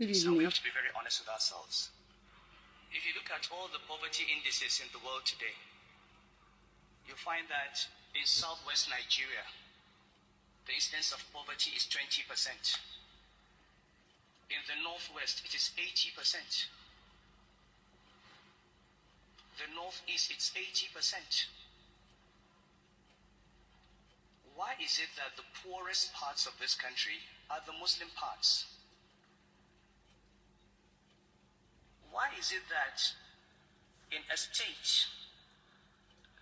Good evening. So we have to be very honest with ourselves. If you look at all the poverty indices in the world today, you find that in southwest Nigeria, the incidence of poverty is 20%. In the northwest, it is 80%. The northeast, it's 80%. Why is it that the poorest parts of this country are the Muslim parts? Why is it that in a state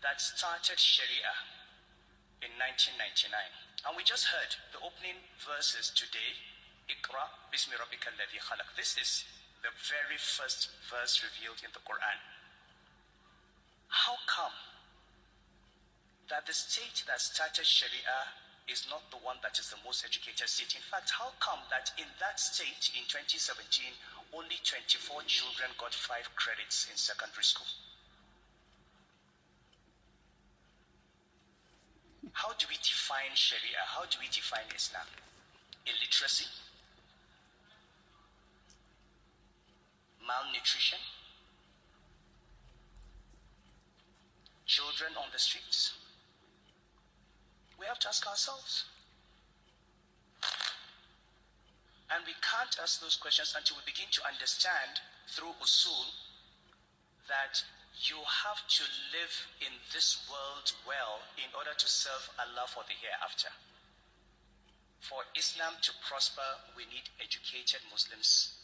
that started Sharia in 1999, and we just heard the opening verses today, Iqra bismi rabbika alladhi khalaq. This is the very first verse revealed in the Quran. How come that the state that started Sharia is not the one that is the most educated state? In fact, how come that in that state in 2017, only 24 children got 5 credits in secondary school? How do we define Sharia? How do we define Islam? Illiteracy? Malnutrition? Children on the streets? We have to ask ourselves. And we can't ask those questions until we begin to understand through usul that you have to live in this world well in order to serve Allah for the hereafter. For Islam to prosper, we need educated Muslims.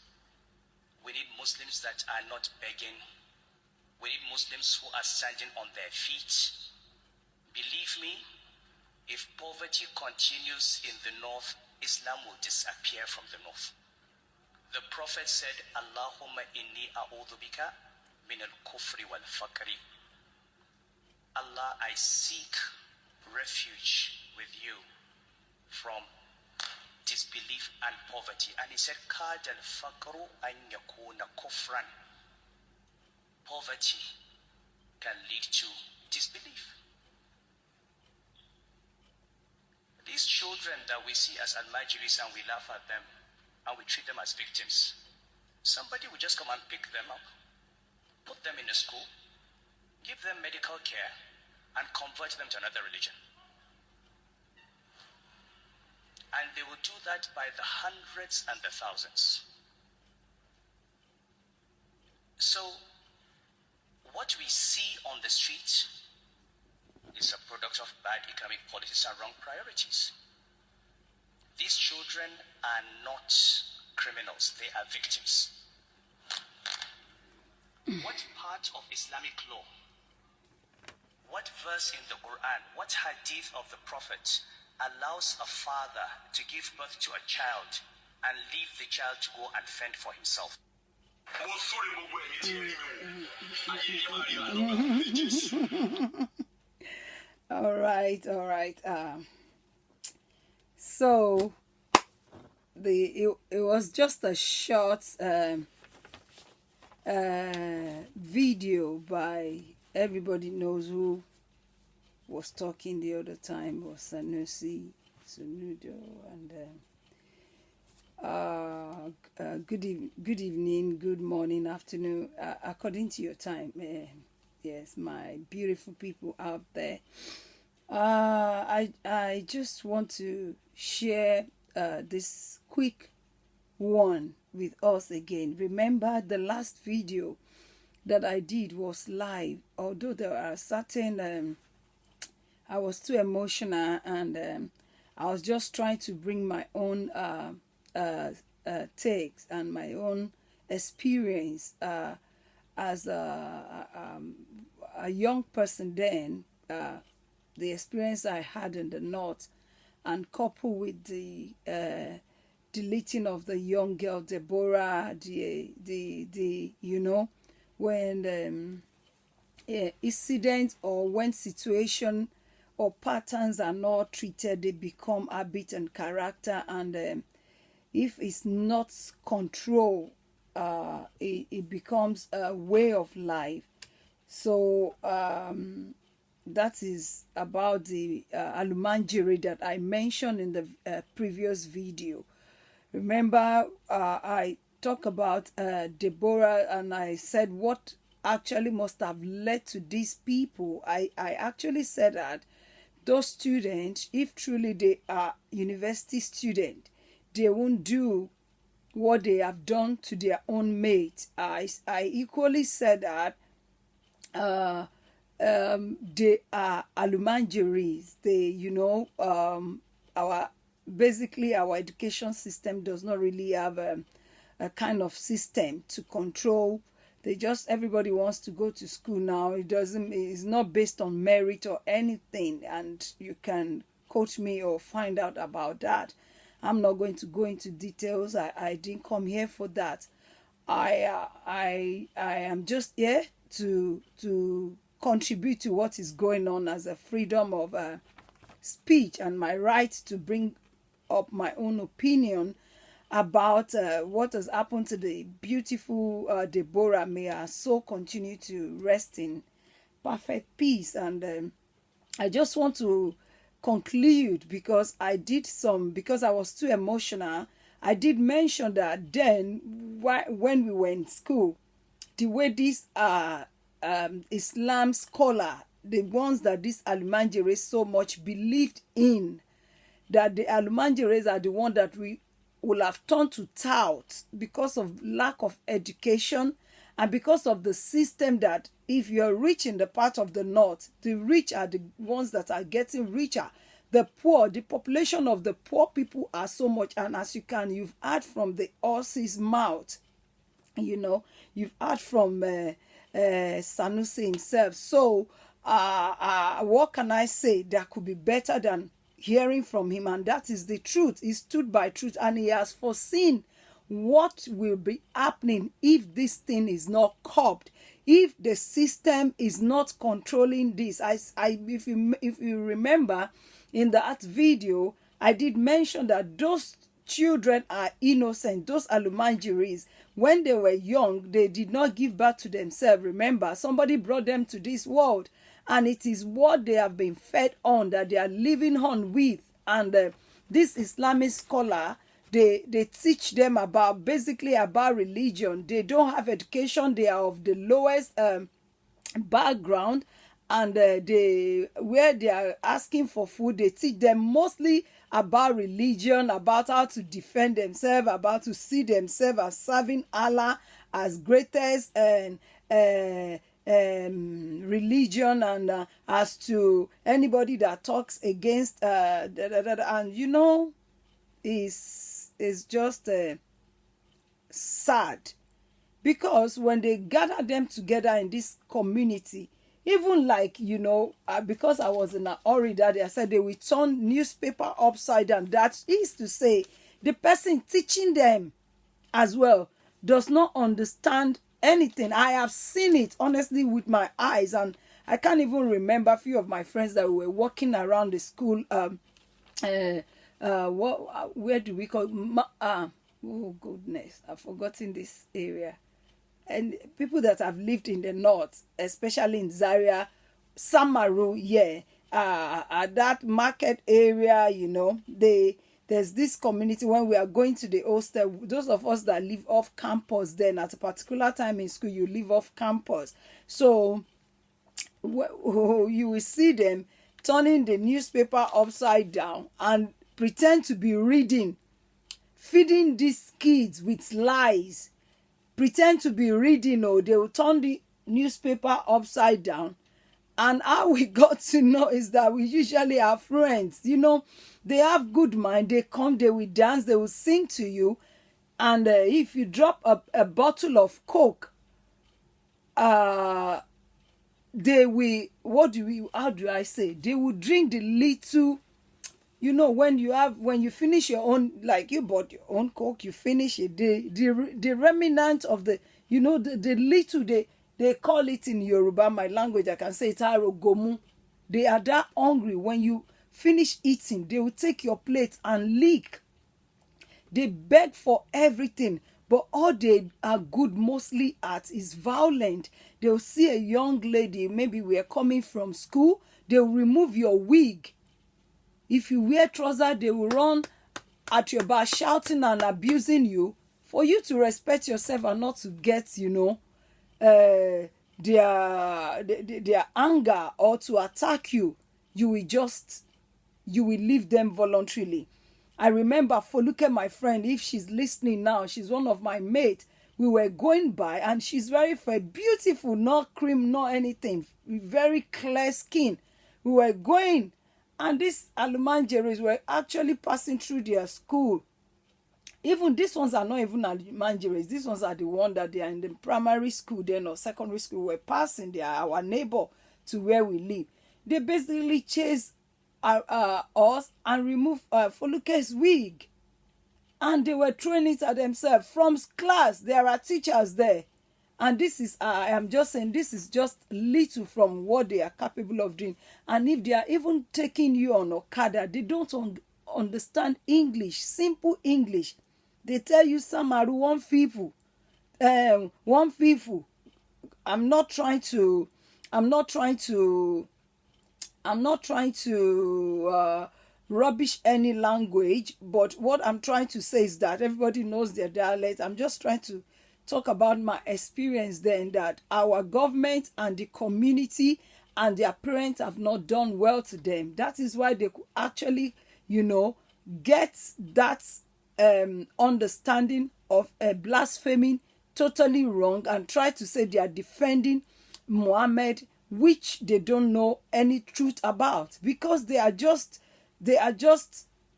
We need Muslims that are not begging. We need Muslims who are standing on their feet. Believe me, if poverty continues in the north, Islam will disappear from the north. The Prophet said, Allahumma inni a'udhu bika min al-kufri wal-faqri. Allah, I seek refuge with you from disbelief and poverty. And he said, Kad al-faqru an yakuna kufran. Poverty can lead to disbelief. These children that we see as Alumajeri and we laugh at them and we treat them as victims, somebody will just come and pick them up, put them in a school, give them medical care, and convert them to another religion. And they will do that by the hundreds and the thousands. So, what we see on the street is a product of bad economic policies and wrong priorities. These children are not criminals, they are victims. What part of Islamic law, what verse in the Quran, what hadith of the Prophet allows a father to give birth to a child and leave the child to go and fend for himself? All right. So it was just a short video by everybody knows who was talking the other time was Sanusi, Sunudo, and good evening, good morning, afternoon, according to your time. Yes, my beautiful people out there. I just want to share this quick one with us again. Remember, the last video that I did was live, although there are certain I was too emotional, and I was just trying to bring my own takes and my own experience as a young person then, the experience I had in the north, and coupled with the deleting of the young girl Deborah, the you know, when incident or when situation or patterns are not treated, they become habit and character, and if it's not controlled, it becomes a way of life. So that is about the Alumajeri that I mentioned in the previous video. Remember, I talked about Deborah, and I said what actually must have led to these people. I actually said that those students, if truly they are university students, they won't do what they have done to their own mates. I equally said that they are Alumajeris. They, our basically our education system does not really have a kind of system to control. They just, everybody wants to go to school now. It's not based on merit or anything, and you can coach me or find out about that. I'm not going to go into details. I didn't come here for that. I am just here to contribute to what is going on as a freedom of speech and my right to bring up my own opinion about what has happened to the beautiful Deborah. May her soul continue to rest in perfect peace. And I just want to conclude because because I was too emotional. I did mention that then when we were in school, the way these Islam scholar, the ones that this Alumajeri so much believed in, that the Alumajeris are the one that we will have turned to tout because of lack of education and because of the system that if you're rich in the part of the north, the rich are the ones that are getting richer. The poor, the population of the poor people are so much, and as you've heard from the horse's mouth, you've heard from Sanusi himself. So what can I say that could be better than hearing from him? And that is the truth. He stood by truth, and he has foreseen what will be happening if this thing is not curbed, if the system is not controlling this. If you remember in that video, I did mention that those children are innocent. Those Alumajeris, when they were young, they did not give birth to themselves. Remember, somebody brought them to this world, and it is what they have been fed on that they are living on with. And this Islamic scholar, they teach them basically about religion. They don't have education. They are of the lowest background, and where they are asking for food, they teach them mostly about religion, about how to defend themselves, about to see themselves as serving Allah as greatest and religion, and as to anybody that talks against and is just sad, because when they gather them together in this community, even because I was in a hurry that day, I said they will turn newspaper upside down. That is to say, the person teaching them as well does not understand anything. I have seen it honestly with my eyes, and I can't even remember a few of my friends that were walking around the school. Where do we call? Oh goodness, I've forgotten this area. And people that have lived in the north, especially in Zaria, Samaru, at that market area, there's this community. When we are going to the hostel, those of us that live off campus, then at a particular time in school, you live off campus. So you will see them turning the newspaper upside down and pretend to be reading, feeding these kids with lies. Pretend to be reading, or they will turn the newspaper upside down. And how we got to know is that we usually have friends. They have good mind. They come, they will dance, they will sing to you. And if you drop a bottle of Coke, they will, how do I say? They will drink the little. When you finish your own, like you bought your own Coke, you finish it, the remnant of the little, they call it in Yoruba, my language, I can say it, arogomu. They are that hungry. When you finish eating, they will take your plate and lick. They beg for everything, but all they are good mostly at is violent. They'll see a young lady, maybe we are coming from school, they'll remove your wig. If you wear trousers, they will run at your back shouting and abusing you. For you to respect yourself and not to get, uh, their anger or to attack you, you will leave them voluntarily. I remember Foluke, my friend, if she's listening now, she's one of my mates. We were going by and she's very fair, beautiful, not cream, not anything, very clear skin. We were going and these Alumajeris were actually passing through their school. Even these ones are not even Alumajeris. These ones are the ones that they are in the primary school then or secondary school. We're passing. They are our neighbor to where we live. They basically chase us and remove Foluke's wig. And they were throwing it at themselves from class. There are teachers there. And this is, I am just saying, this is just little from what they are capable of doing. And if they are even taking you on Okada, they don't understand English, simple English. They tell you Samaru, one people. I'm not trying to rubbish any language, but what I'm trying to say is that everybody knows their dialect. I'm just trying to talk about my experience then, that our government and the community and their parents have not done well to them. That is why they could actually, get that understanding of blaspheming totally wrong and try to say they are defending Mohamed, which they don't know any truth about, because they are just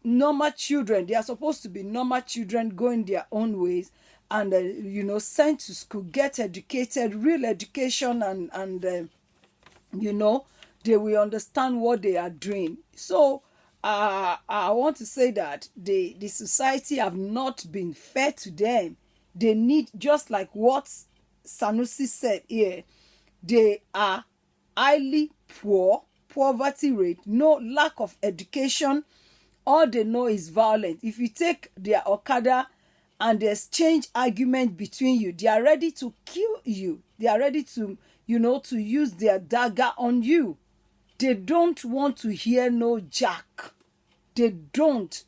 normal children. They are supposed to be normal children going their own ways and sent to school, get educated, real education, and they will understand what they are doing. So I want to say that the society have not been fair to them. They need, just like what Sanusi said here, they are highly poor, poverty rate, no lack of education. All they know is violence. If you take their Okada and they exchange argument between you, they are ready to kill you. They are ready to, to use their dagger on you. They don't want to hear no jack. They don't.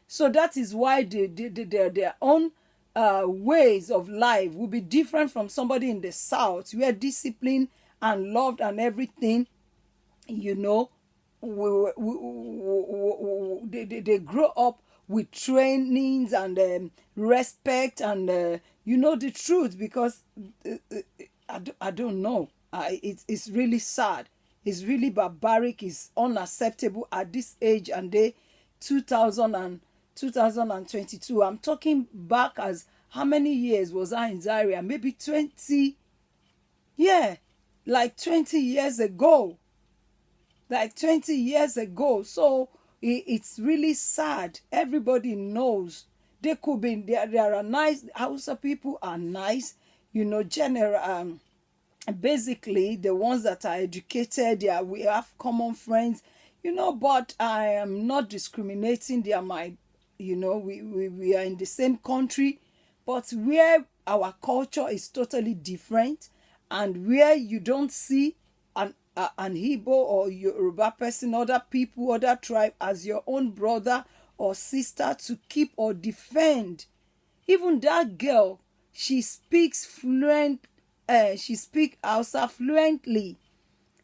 So that is why their own ways of life will be different from somebody in the South, where discipline and loved and everything, they grow up with trainings and respect and the truth, because I don't know. It's really sad. It's really barbaric. It's unacceptable at this age and day, 2022. I'm talking back as how many years was I in Zaria? Maybe 20. Yeah, like 20 years ago. So it's really sad. Everybody knows. They could be, there are nice, Hausa people are nice, general, basically the ones that are educated, we have common friends, but I am not discriminating. They are my, we are in the same country, but where our culture is totally different, and where you don't see an Igbo or Yoruba person, other people, other tribe as your own brother or sister to keep or defend. Even that girl, she speaks fluent, she speaks Hausa fluently.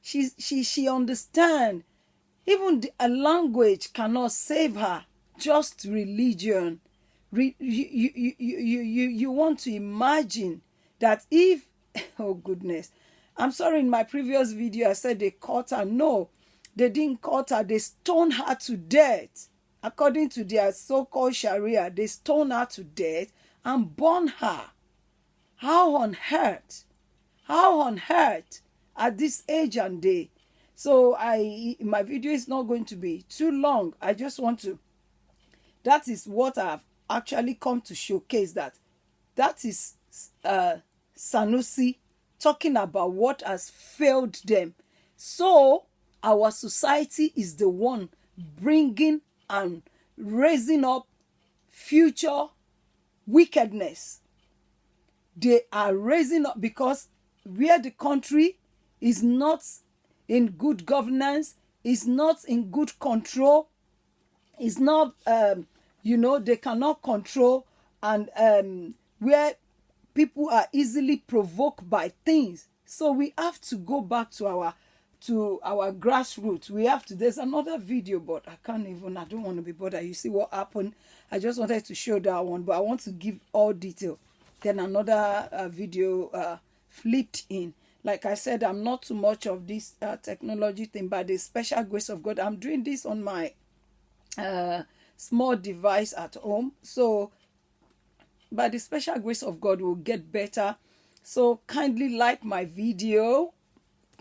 She understands. Even a language cannot save her. Just religion. You want to imagine that if, oh goodness, I'm sorry, in my previous video I said they caught her. No, they didn't caught her. They stoned her to death. According to their so-called Sharia, they stoned her to death and burned her. How on earth? At this age and day? So my video is not going to be too long. I just want to, that is what I've actually come to showcase, that is Sanusi talking about what has failed them. So our society is the one bringing and raising up future wickedness. They are raising up because where the country is not in good governance, is not in good control, is not, they cannot control and where people are easily provoked by things. So we have to go back to our grassroots. We have to. There's another video, but I don't want to be bothered. You see what happened? I just wanted to show that one, but I want to give all detail. Then another video flipped in. Like I said, I'm not too much of this technology thing. By the special grace of God, I'm doing this on my small device at home. So by the special grace of God, we'll get better. So kindly like my video.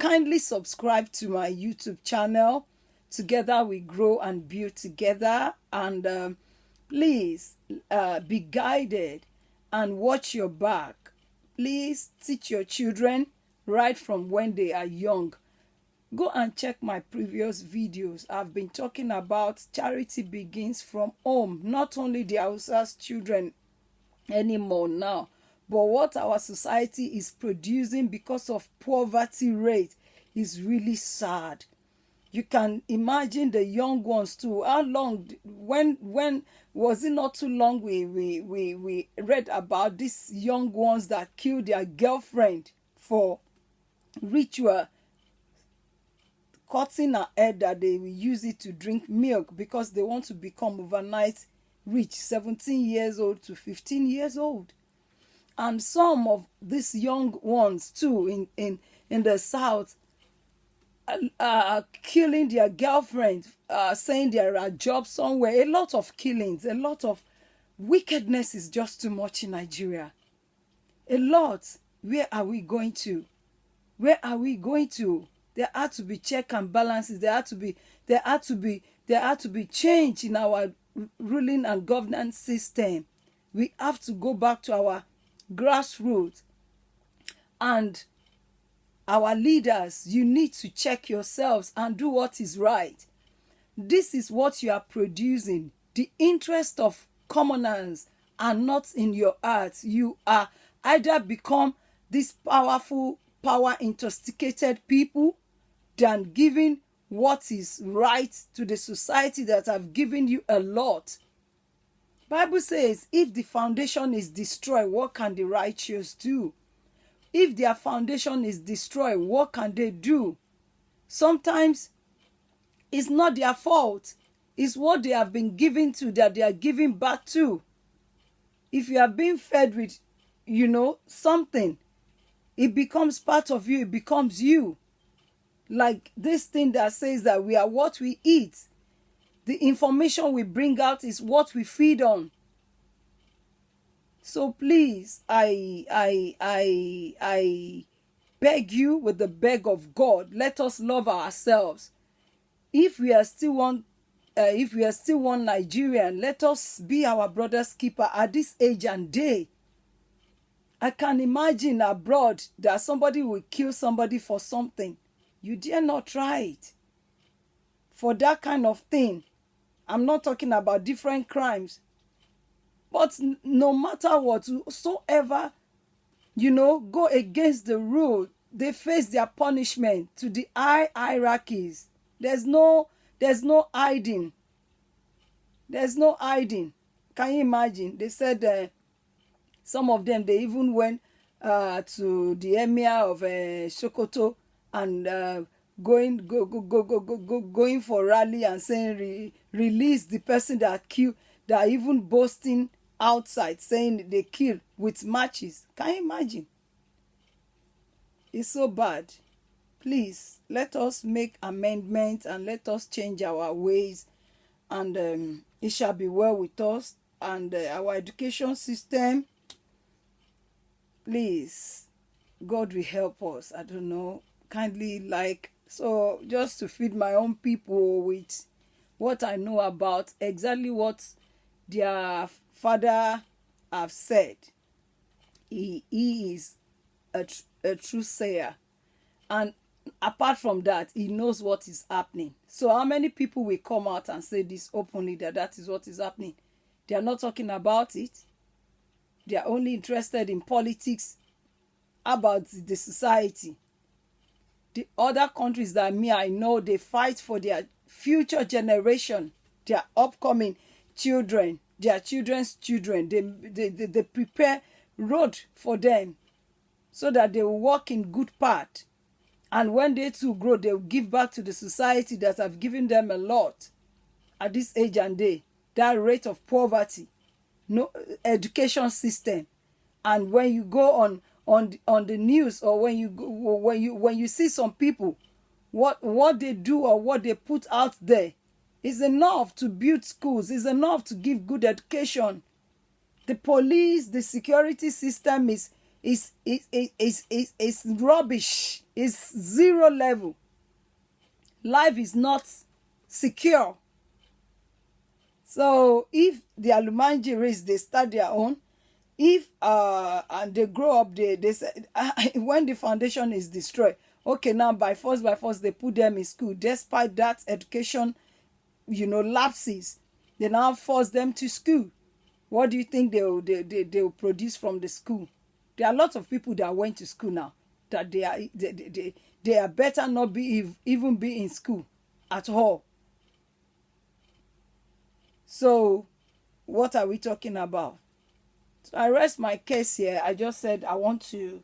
Kindly subscribe to my YouTube channel. Together we grow and build together. And please be guided and watch your back. Please teach your children right from when they are young. Go and check my previous videos. I've been talking about charity begins from home. Not only the Hausa's children anymore now, but what our society is producing because of poverty rate is really sad. You can imagine the young ones too. How long, when was it not too long we read about these young ones that killed their girlfriend for ritual, cutting her head that they will use it to drink milk because they want to become overnight rich, 17 years old to 15 years old. And some of these young ones too in the South killing their girlfriend, saying there are jobs somewhere. A lot of killings, a lot of wickedness is just too much in Nigeria. A lot. Where are we going to? Where are we going to? There had to be check and balances. There had to be change in our ruling and governance system. We have to go back to our grassroots. And our leaders, you need to check yourselves and do what is right. This is what you are producing. The interest of commoners are not in your hearts. You are either become this powerful, power intoxicated people than giving what is right to the society that have given you a lot. Bible says, if the foundation is destroyed, what can the righteous do? If their foundation is destroyed, what can they do? Sometimes it's not their fault. It's what they have been given to that they are giving back to. If you have been fed with, something, it becomes part of you. It becomes you. Like this thing that says that we are what we eat. The information we bring out is what we feed on. So please, I beg you with the beg of God, let us love ourselves. If we are still one Nigerian, let us be our brother's keeper at this age and day. I can imagine abroad that somebody will kill somebody for something. You dare not try it. For that kind of thing. I'm not talking about different crimes. But no matter whatsoever, go against the rule, they face their punishment to the high hierarchies. There's no hiding. There's no hiding. Can you imagine? They said some of them, they even went to the emir of Sokoto and going for rally and saying release the person that killed, that even boasting outside saying they killed with matches. Can you imagine? It's so bad. Please let us make amendments and let us change our ways, and it shall be well with us and our education system. Please, God will help us. I don't know, kindly so just to feed my own people with what I know about exactly what their father have said. He is a true sayer, and apart from that, he knows what is happening. So how many people will come out and say this openly, that is what is happening? They are not talking about it. They are only interested in politics about the society. The other countries that I know, they fight for their future generation, their upcoming children, their children's children. They prepare road for them so that they will walk in good path. And when they too grow, they will give back to the society that have given them a lot at this age and day. That rate of poverty, no education system. And when you go on the news, or when you see some people, what they do or what they put out there is enough to build schools, is enough to give good education. The police, the security system is rubbish. It's zero level. Life is not secure. So if the Alumajeris, they start their own, if and they grow up, they say, when the foundation is destroyed, okay, now by force they put them in school, despite that education, lapses, they now force them to school. What do you think they will produce from the school? There are lots of people that went to school now that they are better not even be in school at all. So what are we talking about? So I rest my case here. I just said I want to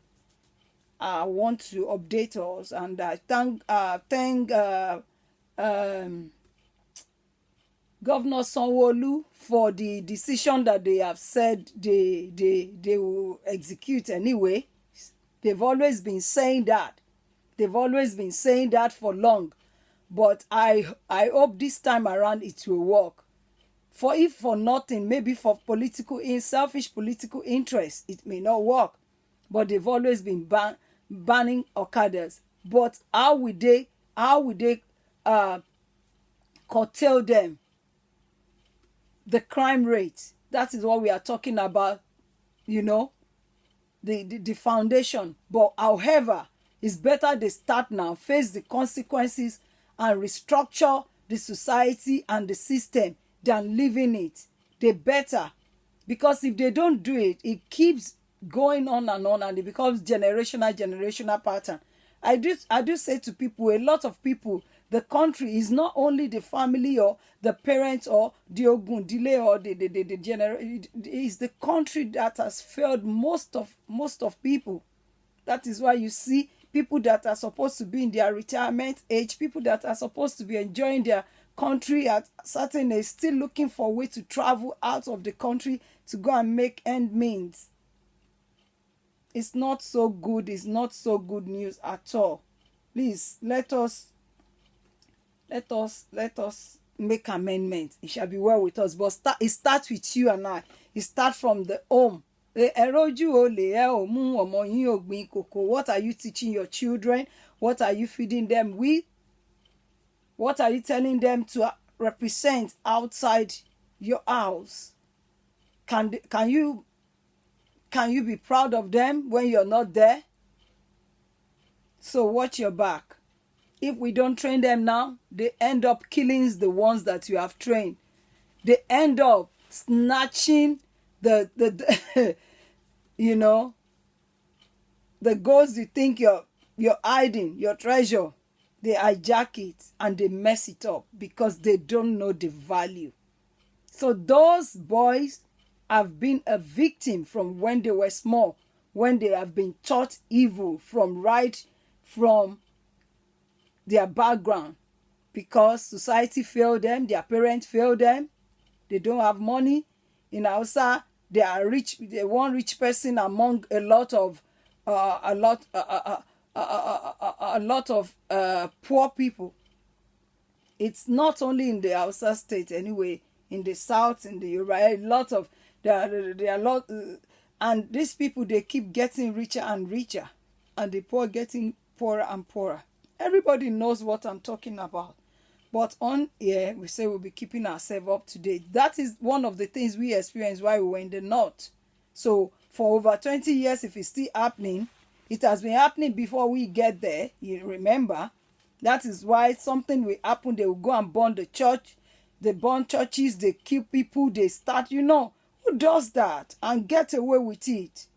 update us, and I thank Governor Sanwo-Olu for the decision that they have said they will execute anyway. They've always been saying that. They've always been saying that for long. But I hope this time around it will work. For if for nothing, maybe for selfish political interest, it may not work. But they've always been banning Okadas. But how would they curtail them? The crime rate. That is what we are talking about, the foundation. But however, it's better they start now, face the consequences, and restructure the society and the system than leaving it. They better. Because if they don't do it, it keeps going on, and it becomes generational pattern. I do say to people, a lot of people, the country is not only the family or the parents or the Ogundile or the generation. It is the country that has failed most of people. That is why you see people that are supposed to be in their retirement age, people that are supposed to be enjoying their country at certain age, still looking for a way to travel out of the country to go and make end meet. It's not so good. It's not so good news at all. Please let us make amendments. It shall be well with us. But it starts with you and I. It starts from the home. What are you teaching your children? What are you feeding them with? What are you telling them to represent outside your house? Can you be proud of them when you're not there? So watch your back. If we don't train them now, they end up killing the ones that you have trained. They end up snatching the the goals you think you're hiding, your treasure. They hijack it and they mess it up because they don't know the value. So those boys have been a victim from when they were small, when they have been taught evil from their background, because society failed them, their parents failed them, they don't have money. In Hausa, they are rich. They one rich person among a lot of poor people. It's not only in the Hausa state anyway. In the south, in the Yoruba, and these people, they keep getting richer and richer, and the poor getting poorer and poorer. Everybody knows what I'm talking about. But on here, we say we'll be keeping ourselves up to date. That is one of the things we experienced while we were in the north. So for over 20 years, if it's still happening, it has been happening before we get there. You remember? That is why something will happen. They will go and burn the church. They burn churches. They kill people. They start, who does that and get away with it?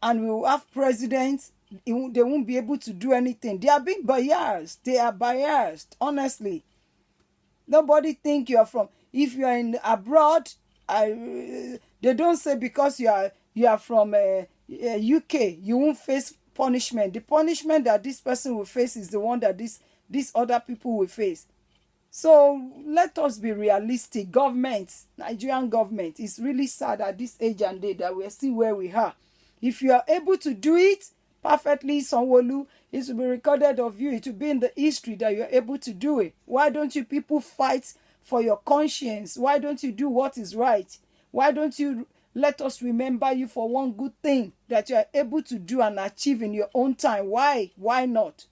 And we will have presidents. They won't be able to do anything. They are being biased. They are biased, honestly. Nobody think you're from. If you're in abroad, they don't say because you are you are from UK, you won't face punishment. The punishment that this person will face is the one that these other people will face. So let us be realistic. Government, Nigerian government, it's really sad at this age and day that we are still where we are. If you are able to do it perfectly, Sanwo-Olu, it will be recorded of you. It will be in the history that you are able to do it. Why don't you people fight for your conscience? Why don't you do what is right? Why don't you let us remember you for one good thing that you are able to do and achieve in your own time? Why? Why not?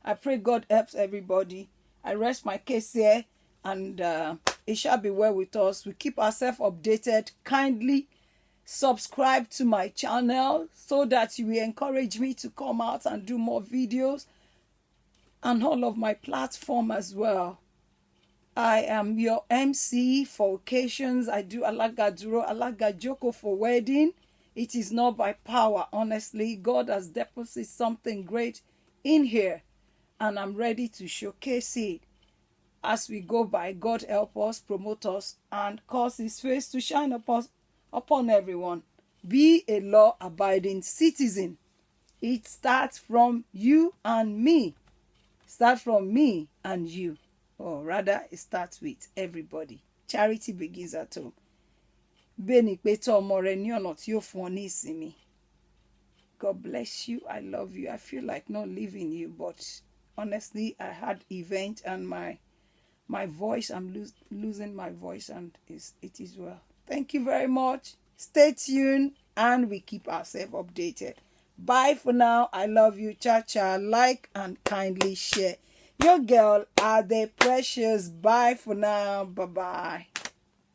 I pray God helps everybody. I rest my case here, and it shall be well with us. We keep ourselves updated. Kindly subscribe to my channel so that you will encourage me to come out and do more videos, and all of my platform as well. I am your MC for occasions. I do alagaduro, alagajoko for wedding. It is not by power, honestly. God has deposited something great in here, and I'm ready to showcase it as we go by. God help us, promote us, and cause his face to shine upon everyone. Be a law-abiding citizen. It starts from you and me. Start from me and you. Or rather, it starts with everybody. Charity begins at home. Beni peto more ni ọ̀nà tí ó fún ọ ní ìsinmi. God bless you. I love you. I feel like not leaving you, but honestly, I had event and my voice, I'm losing my voice, and it is well. Thank you very much. Stay tuned, and we keep ourselves updated. Bye for now. I love you. Cha cha. Like and kindly share. Your girl, Ade Precious. Bye for now. Bye bye.